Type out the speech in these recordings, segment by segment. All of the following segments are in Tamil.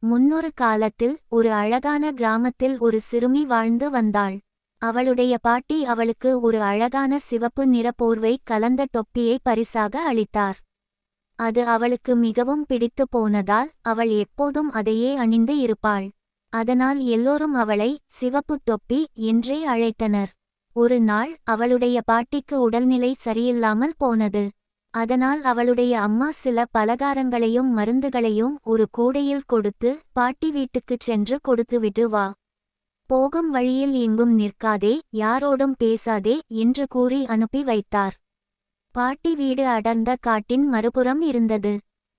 முன்னொரு காலத்தில் ஒரு அழகான கிராமத்தில் ஒரு சிறுமி வாழ்ந்து வந்தாள். அவளுடைய பாட்டி அவளுக்கு ஒரு அழகான சிவப்பு நிற போர்வை கலந்த தொப்பியை பரிசாக அளித்தார். அது அவளுக்கு மிகவும் பிடித்து போனதால் அவள் எப்போதும் அதையே அணிந்து இருப்பாள். அதனால் எல்லோரும் அவளை சிவப்பு தொப்பி என்றே அழைத்தனர். ஒரு நாள் அவளுடைய பாட்டிக்கு உடல்நிலை சரியில்லாமல் போனது. அதனால் அவளுடைய அம்மா சில பலகாரங்களையும் மருந்துகளையும் ஒரு கூடையில் கொடுத்து, பாட்டி வீட்டுக்குச் சென்று கொடுத்துவிட்டு வா. போகும் வழியில் எங்கும் நிற்காதே, யாரோடும் பேசாதே என்று கூறி அனுப்பி வைத்தார். பாட்டி வீடு அடர்ந்த காட்டின் மறுபுறம் இருந்தது.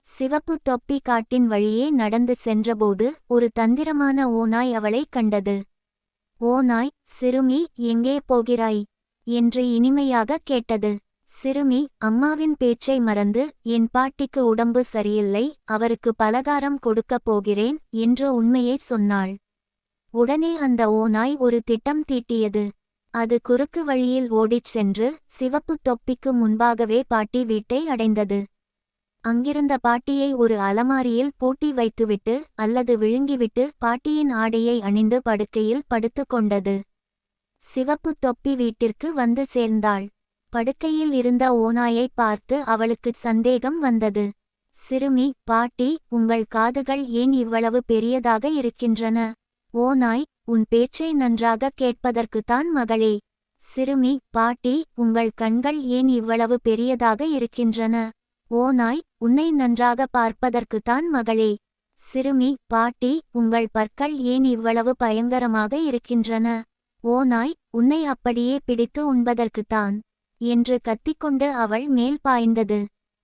சிவப்பு தொப்பி காட்டின் வழியே நடந்து சென்றபோது ஒரு தந்திரமான ஓநாய் அவளைக் கண்டது. ஓநாய், சிறுமி, எங்கே போகிறாய் என்று இனிமையாக கேட்டது. சிறுமி, அம்மாவின் பேச்சை மறந்து என் பாட்டிக்கு உடம்பு சரியில்லை, அவருக்கு பலகாரம் கொடுக்கப் போகிறேன் என்று உண்மையை சொன்னாள். உடனே அந்த ஓநாய் ஒரு திட்டம் தீட்டியது. அது குறுக்கு வழியில் ஓடிச் சென்று சிவப்பு தொப்பிக்கு முன்பாகவே பாட்டி வீட்டை அடைந்தது. அங்கிருந்த பாட்டியை ஒரு அலமாரியில் பூட்டி வைத்துவிட்டு அல்லது விழுங்கிவிட்டு பாட்டியின் ஆடையை அணிந்து படுக்கையில் படுத்து கொண்டது. சிவப்பு தொப்பி வீட்டிற்கு வந்து சேர்ந்தாள். படுக்கையில் இருந்த ஓநாயை பார்த்து அவளுக்குச் சந்தேகம் வந்தது. சிறுமி, பாட்டி, உங்கள் காதுகள் ஏன் இவ்வளவு பெரியதாக இருக்கின்றன? ஓநாய், உன் பேச்சை நன்றாக கேட்பதற்குத்தான் மகளே. சிறுமி, பாட்டி, உங்கள் கண்கள் ஏன் இவ்வளவு பெரியதாக இருக்கின்றன? ஓநாய், உன்னை நன்றாக பார்ப்பதற்குத்தான் மகளே. சிறுமி, பாட்டி, உங்கள் பற்கள் ஏன் இவ்வளவு பயங்கரமாக இருக்கின்றன? ஓநாய், உன்னை அப்படியே பிடித்து உண்பதற்குத்தான் என்று கத்திக்கொண்டு அவள் மேல் பாய்ந்தது.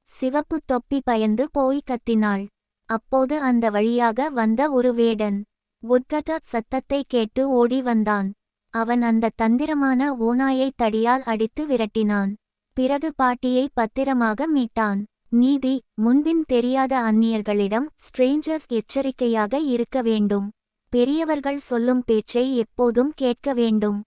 சிவப்பு தொப்பி பயந்து போய் கத்தினாள். அப்போது அந்த வழியாக வந்த ஒரு வேடன் உட்கட்ட சத்தத்தை கேட்டு ஓடி வந்தான். அவன் அந்த தந்திரமான ஓநாயை தடியால் அடித்து விரட்டினான். பிறகு பாட்டியை பத்திரமாக மீட்டான். நீதி: முன்பின் தெரியாத அந்நியர்களிடம் ஸ்ட்ரேஞ்சர்ஸ் எச்சரிக்கையாக இருக்க வேண்டும். பெரியவர்கள் சொல்லும் பேச்சை எப்போதும் கேட்க வேண்டும்.